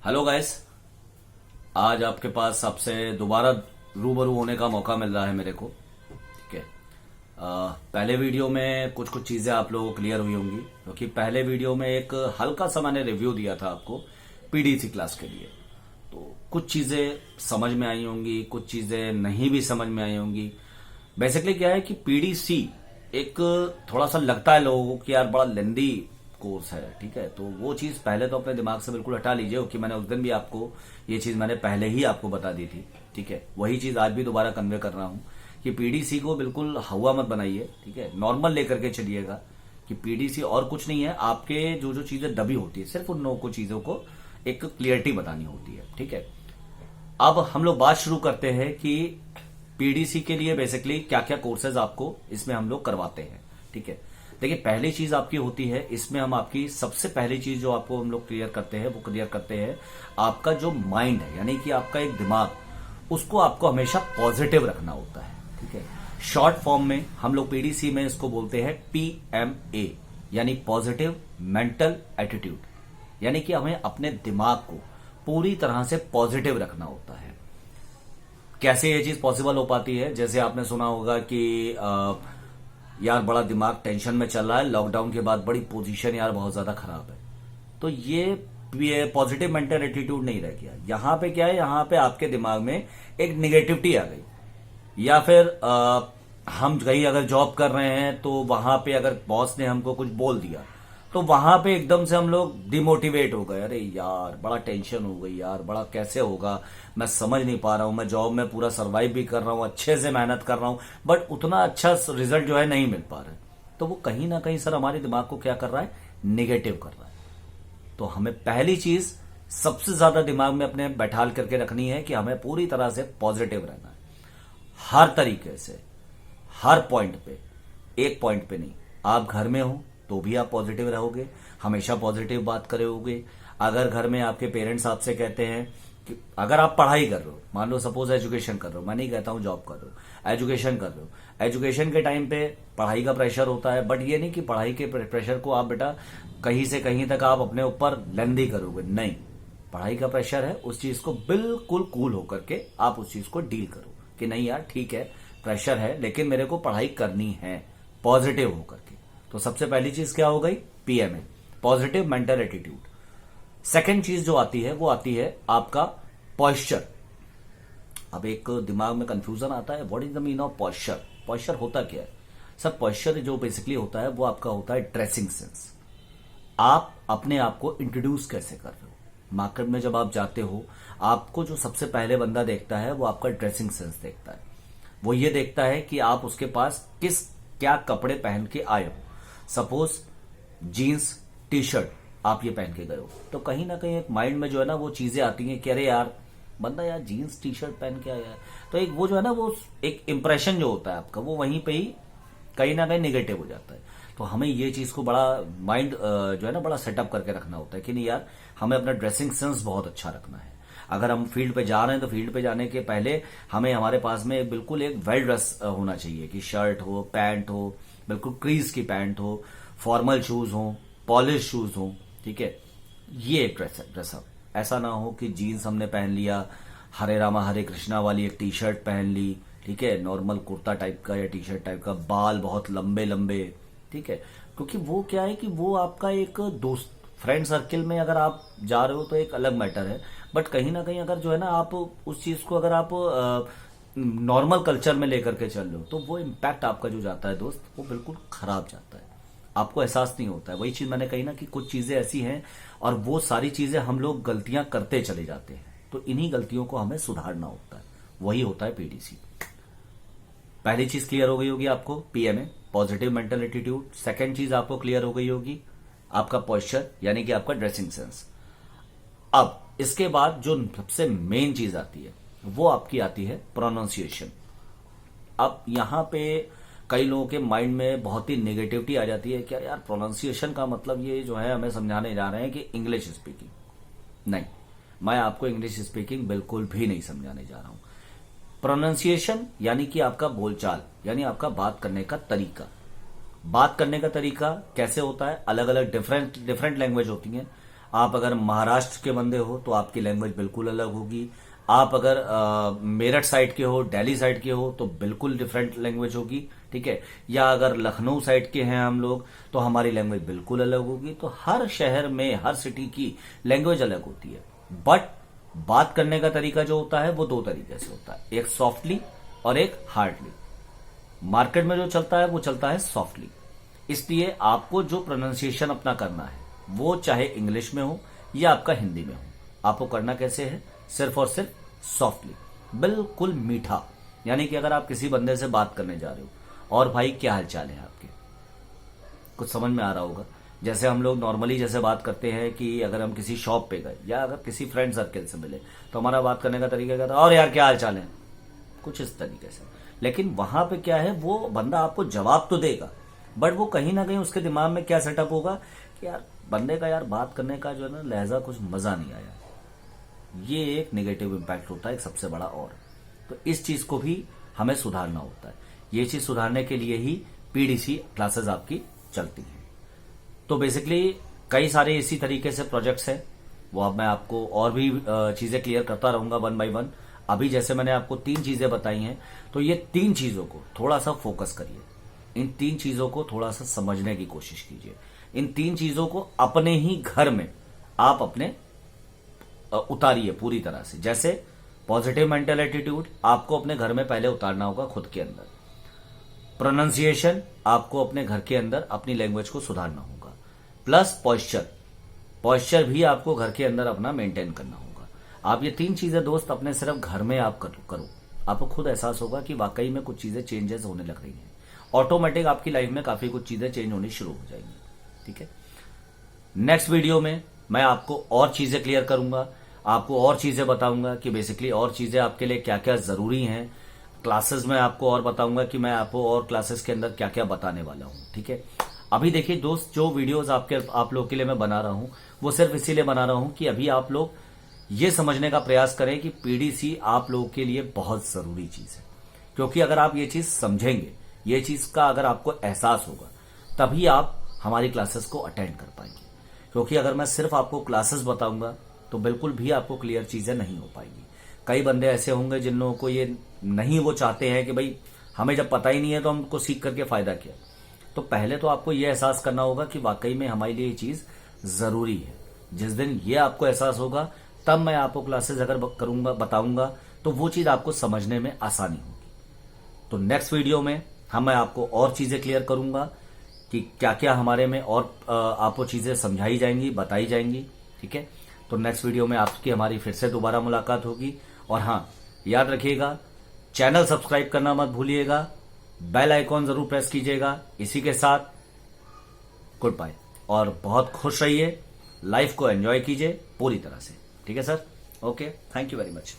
Hello guys. आज आपके पास आपसे दोबारा रूबरू होने का मौका मिल रहा है मेरे को। ठीक है। पहले वीडियो में कुछ कुछ चीजें आप लोगों को क्लियर हुई होंगी, क्योंकि पहले वीडियो में एक हल्का सा मैंने रिव्यू दिया था आपको पीडीसी क्लास के लिए। तो कुछ चीजें समझ में आई होंगी, कुछ चीजें नहीं भी समझ में आई होंगी। बेसिकली क्या है कि पीडीसी एक थोड़ा सा लगता है लोगों को कि यार बड़ा लेंदी कोर्स है। ठीक है, तो वो चीज पहले तो अपने दिमाग से बिल्कुल हटा लीजिए, क्योंकि मैंने उस दिन भी आपको ये चीज मैंने पहले ही आपको बता दी थी। ठीक है, वही चीज आज भी दोबारा कन्वे कर रहा हूं कि पीडीसी को बिल्कुल हवा मत बनाइए। ठीक है, नॉर्मल लेकर के चलिएगा कि पीडीसी और कुछ नहीं है। आपके जो जो चीजें दबी होती है, सिर्फ उन लोगों को चीजों को एक क्लियरिटी बतानी होती है। ठीक है, अब हम लोग बात शुरू करते हैं कि पीडीसी के लिए बेसिकली क्या क्या कोर्सेज आपको इसमें हम लोग करवाते हैं। ठीक है, देखिए पहली चीज आपकी होती है इसमें, हम आपकी सबसे पहली चीज जो आपको हम लोग क्लियर करते हैं वो क्लियर करते हैं आपका जो माइंड है, यानी कि आपका एक दिमाग, उसको आपको हमेशा पॉजिटिव रखना होता है। ठीक है, शॉर्ट फॉर्म में हम लोग पीडीसी में इसको बोलते हैं PMA, यानी पॉजिटिव मेंटल एटीट्यूड। यानी कि हमें अपने दिमाग को पूरी तरह से पॉजिटिव रखना होता है। कैसे ये चीज पॉसिबल हो पाती है? जैसे आपने सुना होगा कि यार बड़ा दिमाग टेंशन में चल रहा है, लॉकडाउन के बाद बड़ी पोजीशन यार बहुत ज्यादा खराब है। तो ये पॉजिटिव मेंटल एटीट्यूड नहीं रह गया। यहां पे क्या है, यहां पे आपके दिमाग में एक निगेटिविटी आ गई। या फिर हम कहीं अगर जॉब कर रहे हैं तो वहां पे अगर बॉस ने हमको कुछ बोल दिया तो वहां पे एकदम से हम लोग डिमोटिवेट हो गए। अरे यार बड़ा टेंशन हो गई, यार बड़ा कैसे होगा, मैं समझ नहीं पा रहा हूं। मैं जॉब में पूरा सरवाइव भी कर रहा हूं, अच्छे से मेहनत कर रहा हूं, बट उतना अच्छा रिजल्ट जो है नहीं मिल पा रहा है। तो वो कहीं ना कहीं सर हमारे दिमाग को क्या कर रहा है, निगेटिव कर रहा है। तो हमें पहली चीज सबसे ज्यादा दिमाग में अपने बैठाल करके रखनी है कि हमें पूरी तरह से पॉजिटिव रहना है, हर तरीके से, हर पॉइंट पे। एक पॉइंट पे नहीं, आप घर में हो तो भी आप पॉजिटिव रहोगे, हमेशा पॉजिटिव बात करोगे। अगर घर में आपके पेरेंट्स आपसे कहते हैं कि अगर आप पढ़ाई कर रहे हो, मान लो सपोज एजुकेशन कर रहे हो, मैं नहीं कहता हूं जॉब कर रहे हो, एजुकेशन कर रहे हो, एजुकेशन के टाइम पे पढ़ाई का प्रेशर होता है, बट ये नहीं कि पढ़ाई के प्रेशर को आप बेटा कहीं से कहीं तक आप अपने ऊपर लेंदी करोगे। नहीं, पढ़ाई का प्रेशर है, उस चीज को बिल्कुल कूल होकर के आप उस चीज को डील करो कि नहीं यार ठीक है प्रेशर है, लेकिन मेरे को पढ़ाई करनी है, पॉजिटिव होकर के। तो सबसे पहली चीज क्या हो गई, PMA, positive mental attitude. Second चीज जो आती है वो आती है आपका पॉस्चर। अब एक दिमाग में कंफ्यूजन आता है, what is the mean of posture? Posture होता क्या है सर? पॉस्चर जो बेसिकली होता है वो आपका होता है ड्रेसिंग सेंस। आप अपने आप को इंट्रोड्यूस कैसे कर रहे हो। मार्केट में जब आप जाते हो, आपको जो सबसे पहले बंदा देखता है वो आपका ड्रेसिंग सेंस देखता है। वो ये देखता है कि आप उसके पास क्या कपड़े पहन के आए हो। सपोज जीन्स टी शर्ट आप ये पहन के गए हो, तो कहीं ना कहीं एक माइंड में जो है ना वो चीजें आती हैं कि अरे यार बंदा यार जीन्स टी शर्ट पहन के आया है। तो एक वो जो है ना वो एक इंप्रेशन जो होता है आपका, वो वहीं पे ही कहीं ना कहीं निगेटिव हो जाता है। तो हमें ये चीज को बड़ा माइंड जो है ना बड़ा सेटअप करके रखना होता है कि नहीं यार हमें अपना ड्रेसिंग सेंस बहुत अच्छा रखना है। अगर हम फील्ड पे जा रहे हैं तो फील्ड पे जाने के पहले हमें हमारे पास में बिल्कुल एक वेल ड्रेस होना चाहिए, कि शर्ट हो, पैंट हो, बिल्कुल क्रीज की पैंट हो, फॉर्मल शूज हो, पॉलिश शूज हो। ठीक है, ये एक ड्रेसअप। ऐसा ना हो कि जीन्स हमने पहन लिया, हरे रामा हरे कृष्णा वाली एक टी शर्ट पहन ली, ठीक है, नॉर्मल कुर्ता टाइप का या टी शर्ट टाइप का, बाल बहुत लंबे लंबे। ठीक है, क्योंकि वो क्या है कि वो आपका एक दोस्त फ्रेंड सर्किल में अगर आप जा रहे हो तो एक अलग मैटर है, बट कहीं ना कहीं अगर जो है ना आप उस चीज को अगर आप नॉर्मल कल्चर में लेकर के चल रहे हो तो वो इम्पैक्ट आपका जो जाता है दोस्त, वो बिल्कुल खराब जाता है, आपको एहसास नहीं होता है। वही चीज मैंने कही ना कि कुछ चीजें ऐसी हैं और वो सारी चीजें हम लोग गलतियां करते चले जाते हैं, तो इन्हीं गलतियों को हमें सुधारना होता है। वही होता है पीडीसी। पहली चीज क्लियर हो गई होगी आपको, PMA, positive mental attitude. Second चीज आपको क्लियर हो गई होगी आपका पॉस्चर, यानी कि आपका ड्रेसिंग सेंस। अब इसके बाद जो सबसे मेन चीज आती है वो आपकी आती है प्रोनाउंसिएशन। अब यहां पे कई लोगों के माइंड में बहुत ही नेगेटिविटी आ जाती है कि यार प्रोनाउंसिएशन का मतलब ये जो है हमें समझाने जा रहे हैं कि इंग्लिश स्पीकिंग। नहीं, मैं आपको इंग्लिश स्पीकिंग बिल्कुल भी नहीं समझाने जा रहा हूं। प्रोनाउंसिएशन यानी कि आपका बोलचाल, यानी आपका बात करने का तरीका। बात करने का तरीका कैसे होता है, अलग अलग डिफरेंट लैंग्वेज होती हैं। आप अगर महाराष्ट्र के बंदे हो तो आपकी लैंग्वेज बिल्कुल अलग होगी। आप अगर मेरठ साइड के हो, दिल्ली साइड के हो तो बिल्कुल डिफरेंट लैंग्वेज होगी, ठीक है। या अगर लखनऊ साइड के हैं हम लोग तो हमारी लैंग्वेज बिल्कुल अलग होगी। तो हर शहर में, हर सिटी की लैंग्वेज अलग होती है, बट बात करने का तरीका जो होता है वो दो तरीके से होता है, एक सॉफ्टली और एक हार्डली। मार्केट में जो चलता है वो चलता है सॉफ्टली। इसलिए आपको जो प्रोनाउंसिएशन अपना करना है वो चाहे इंग्लिश में हो या आपका हिंदी में हो, आपको करना कैसे है, सिर्फ और सिर्फ सॉफ्टली, बिल्कुल मीठा। यानी कि अगर आप किसी बंदे से बात करने जा रहे हो और भाई क्या हाल चाल है आपके, कुछ समझ में आ रहा होगा। जैसे हम लोग नॉर्मली जैसे बात करते हैं कि अगर हम किसी शॉप पे गए या अगर किसी फ्रेंड सर्कल से मिले तो हमारा बात करने का तरीका क्या था, और यार क्या हाल चाल है, कुछ इस तरीके से। लेकिन वहां पे क्या है, वो बंदा आपको जवाब तो देगा, बट वो कहीं ना कहीं उसके दिमाग में क्या सेटअप होगा कि यार बंदे का यार बात करने का जो है ना लहजा कुछ मजा नहीं आया। ये एक नेगेटिव इम्पैक्ट होता है एक सबसे बड़ा। और तो इस चीज को भी हमें सुधारना होता है। ये चीज सुधारने के लिए ही पीडीसी क्लासेस आपकी चलती हैं। तो बेसिकली कई सारे इसी तरीके से प्रोजेक्ट्स हैं, वो अब मैं आपको और भी चीजें क्लियर करता रहूंगा वन बाय वन। अभी जैसे मैंने आपको 3 चीजें बताई हैं, तो ये 3 चीजों को थोड़ा सा फोकस करिए, इन 3 चीजों को थोड़ा सा समझने की कोशिश कीजिए। इन 3 चीजों को अपने ही घर में आप अपने उतारिए पूरी तरह से। जैसे पॉजिटिव मेंटल एटीट्यूड आपको अपने घर में पहले उतारना होगा खुद के अंदर। प्रोनाउंसिएशन आपको अपने घर के अंदर अपनी लैंग्वेज को सुधारना होगा। प्लस पॉस्चर भी आपको घर के अंदर अपना मेंटेन करना होगा। आप ये 3 चीजें दोस्त अपने सिर्फ घर में आप करो, आपको खुद एहसास होगा कि वाकई में कुछ चीजें चेंजेस होने लग रही हैं। ऑटोमेटिक आपकी लाइफ में काफी कुछ चीजें चेंज होनी शुरू हो जाएंगी, ठीक है। नेक्स्ट वीडियो में मैं आपको और चीजें क्लियर करूंगा, आपको और चीजें बताऊंगा कि बेसिकली और चीजें आपके लिए क्या क्या जरूरी हैं। क्लासेस में आपको और बताऊंगा कि मैं आपको और क्लासेस के अंदर क्या क्या बताने वाला हूं, ठीक है। अभी देखिए दोस्त, जो वीडियोस आप लोग के लिए मैं बना रहा हूं वो सिर्फ इसीलिए बना रहा हूं कि अभी आप लोग ये समझने का प्रयास करें कि पीडीसी आप लोगों के लिए बहुत जरूरी चीज है। क्योंकि अगर आप ये चीज समझेंगे, ये चीज का अगर आपको एहसास होगा, तभी आप हमारी क्लासेस को अटेंड कर पाएंगे। क्योंकि अगर मैं सिर्फ आपको क्लासेस बताऊंगा तो बिल्कुल भी आपको क्लियर चीजें नहीं हो पाएंगी। कई बंदे ऐसे होंगे जिन लोगों को ये नहीं, वो चाहते हैं कि भाई हमें जब पता ही नहीं है तो हमको सीख करके फायदा क्या। तो पहले तो आपको ये एहसास करना होगा कि वाकई में हमारे लिए ये चीज जरूरी है। जिस दिन ये आपको एहसास होगा तब मैं आपको क्लासेस अगर करूंगा, बताऊंगा, तो वो चीज आपको समझने में आसानी होगी। तो नेक्स्ट वीडियो में मैं आपको और चीजें क्लियर करूंगा कि क्या क्या हमारे में और आपको चीजें समझाई जाएंगी, बताई जाएंगी, ठीक है। तो नेक्स्ट वीडियो में आपकी हमारी फिर से दोबारा मुलाकात होगी। और हाँ, याद रखिएगा, चैनल सब्सक्राइब करना मत भूलिएगा, बेल आइकॉन जरूर प्रेस कीजिएगा। इसी के साथ गुड बाय और बहुत खुश रहिए, लाइफ को एंजॉय कीजिए पूरी तरह से, ठीक है sir. Okay, thank you very much.